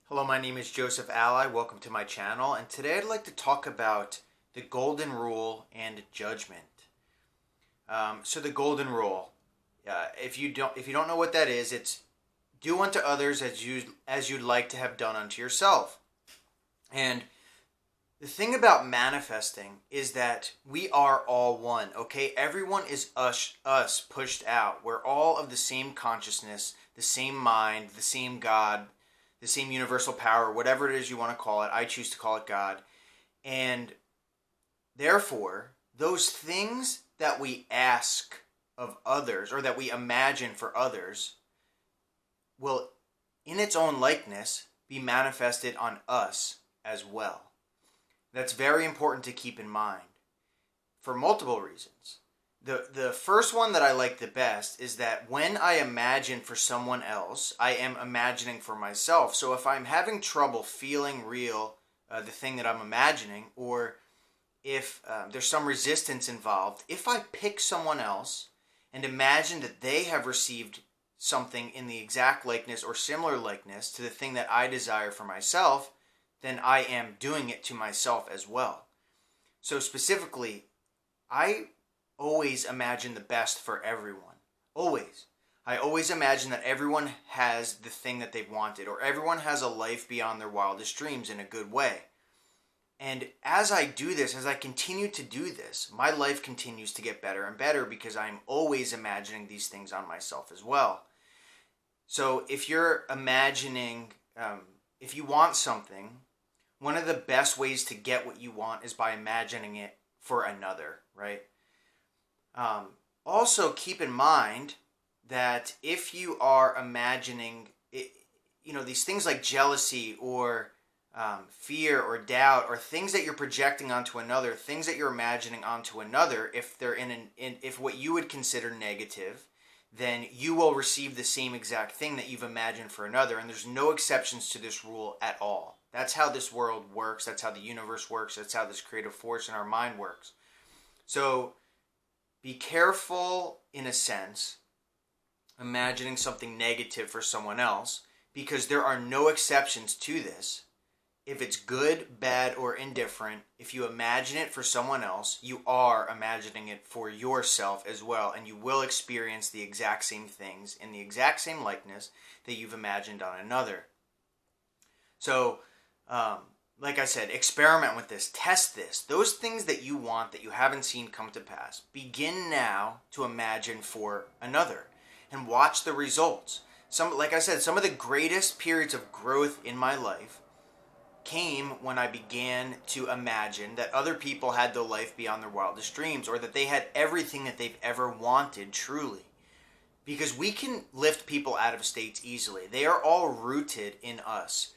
Hello, my name is Joseph Alai. Welcome to my channel, and today I'd like to talk about the golden rule and judgment. So the golden rule, if you don't know what that is, it's do unto others as you'd like to have done unto yourself. And the thing about manifesting is that we are all one. Okay, everyone is us pushed out. We're all of the same consciousness, the same mind, the same God, the same universal power, whatever it is you want to call it. I choose to call it God. And therefore, those things that we ask of others or that we imagine for others will, in its own likeness, be manifested on us as well. That's very important to keep in mind for multiple reasons. The first one that I like the best is that when I imagine for someone else, I am imagining for myself. So if I'm having trouble feeling real, the thing that I'm imagining, or if there's some resistance involved, if I pick someone else and imagine that they have received something in the exact likeness or similar likeness to the thing that I desire for myself, then I am doing it to myself as well. So specifically, I always imagine the best for everyone. Always. I always imagine that everyone has the thing that they've wanted, or everyone has a life beyond their wildest dreams in a good way. And as I do this, as I continue to do this, my life continues to get better and better because I'm always imagining these things on myself as well. So if you're imagining, if you want something, one of the best ways to get what you want is by imagining it for another, right? Also, keep in mind that if you are imagining, these things like jealousy or fear or doubt or things that you're projecting onto another, things that you're imagining onto another, if they're if what you would consider negative, then you will receive the same exact thing that you've imagined for another. And there's no exceptions to this rule at all. That's how this world works. That's how the universe works. That's how this creative force in our mind works. So be careful, in a sense, imagining something negative for someone else, because there are no exceptions to this. If it's good, bad, or indifferent, if you imagine it for someone else, you are imagining it for yourself as well, and you will experience the exact same things in the exact same likeness that you've imagined on another. So, like I said, experiment with this, test this. Those things that you want that you haven't seen come to pass, begin now to imagine for another and watch the results. Like I said, some of the greatest periods of growth in my life came when I began to imagine that other people had the life beyond their wildest dreams, or that they had everything that they've ever wanted truly. Because we can lift people out of states easily. They are all rooted in us.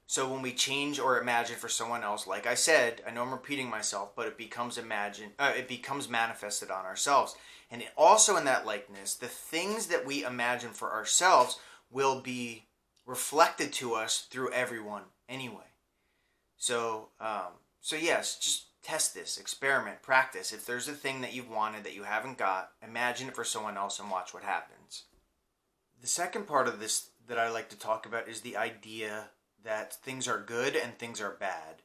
So when we change or imagine for someone else, like I said, I know I'm repeating myself, but it becomes manifested on ourselves. And also in that likeness, the things that we imagine for ourselves will be reflected to us through everyone anyway. So yes, just test this, experiment, practice. If there's a thing that you've wanted that you haven't got, imagine it for someone else and watch what happens. The second part of this that I like to talk about is the idea that things are good and things are bad.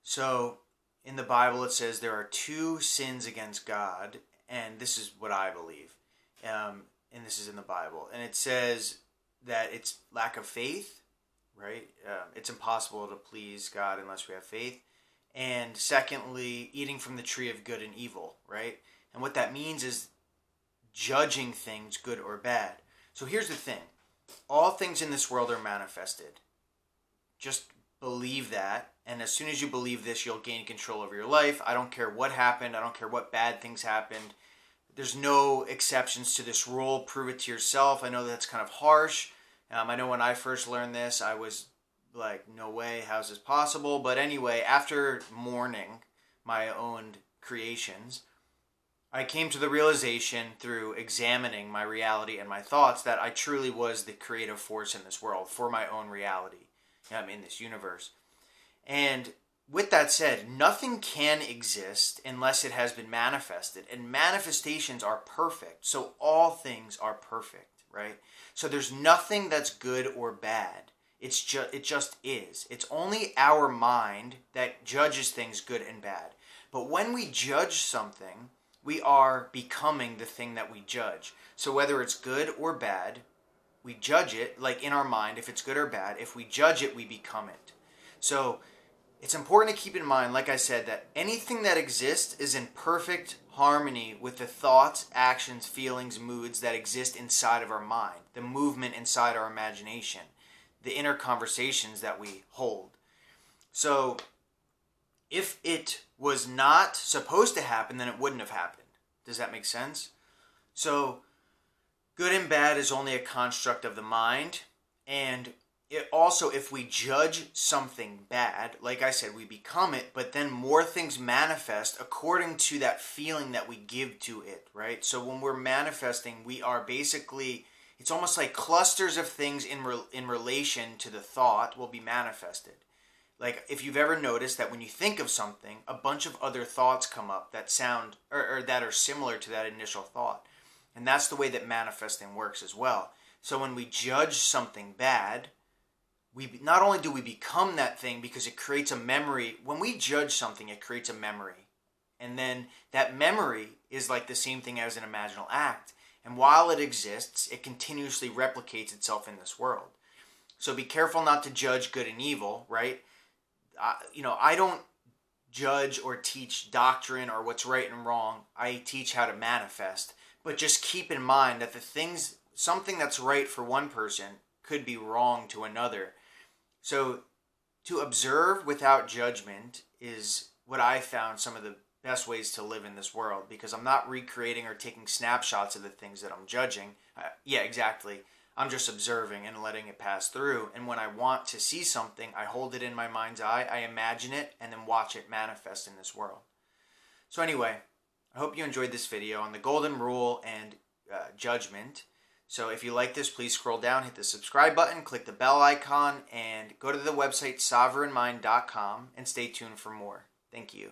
So in the Bible it says there are two sins against God, and this is what I believe, and this is in the Bible. And it says that it's lack of faith, right? It's impossible to please God unless we have faith. And secondly, eating from the tree of good and evil, right? And what that means is judging things good or bad. So here's the thing. All things in this world are manifested. Just believe that, and as soon as you believe this, you'll gain control over your life. I don't care what happened. I don't care what bad things happened. There's no exceptions to this rule. Prove it to yourself. I know that's kind of harsh. I know when I first learned this, I was like, no way, how's this possible? But anyway, after mourning my own creations, I came to the realization through examining my reality and my thoughts that I truly was the creative force in this world for my own reality. In this universe. And with that said, nothing can exist unless it has been manifested. And manifestations are perfect. So all things are perfect, right? So there's nothing that's good or bad. It just is. It's only our mind that judges things good and bad. But when we judge something, we are becoming the thing that we judge. So whether it's good or bad, we judge it, like in our mind, if it's good or bad. If we judge it, we become it. So it's important to keep in mind, like I said, that anything that exists is in perfect harmony with the thoughts, actions, feelings, moods that exist inside of our mind, the movement inside our imagination, the inner conversations that we hold. So if it was not supposed to happen, then it wouldn't have happened. Does that make sense? So good and bad is only a construct of the mind. And it also, if we judge something bad, like I said, we become it, but then more things manifest according to that feeling that we give to it, right? So when we're manifesting, we are basically, it's almost like clusters of things in relation to the thought will be manifested. Like if you've ever noticed that when you think of something, a bunch of other thoughts come up that sound or that are similar to that initial thought. And that's the way that manifesting works as well. So when we judge something bad, we not only do we become that thing because it creates a memory. When we judge something, it creates a memory. And then that memory is like the same thing as an imaginal act. And while it exists, it continuously replicates itself in this world. So be careful not to judge good and evil, right? I don't judge or teach doctrine or what's right and wrong. I teach how to manifest. But just keep in mind that something that's right for one person could be wrong to another. So to observe without judgment is what I found some of the best ways to live in this world, because I'm not recreating or taking snapshots of the things that I'm judging. Yeah, exactly. I'm just observing and letting it pass through. And when I want to see something, I hold it in my mind's eye, I imagine it, and then watch it manifest in this world. So anyway, I hope you enjoyed this video on the golden rule and judgment. So if you like this, please scroll down, hit the subscribe button, click the bell icon, and go to the website sovereignmind.com and stay tuned for more. Thank you.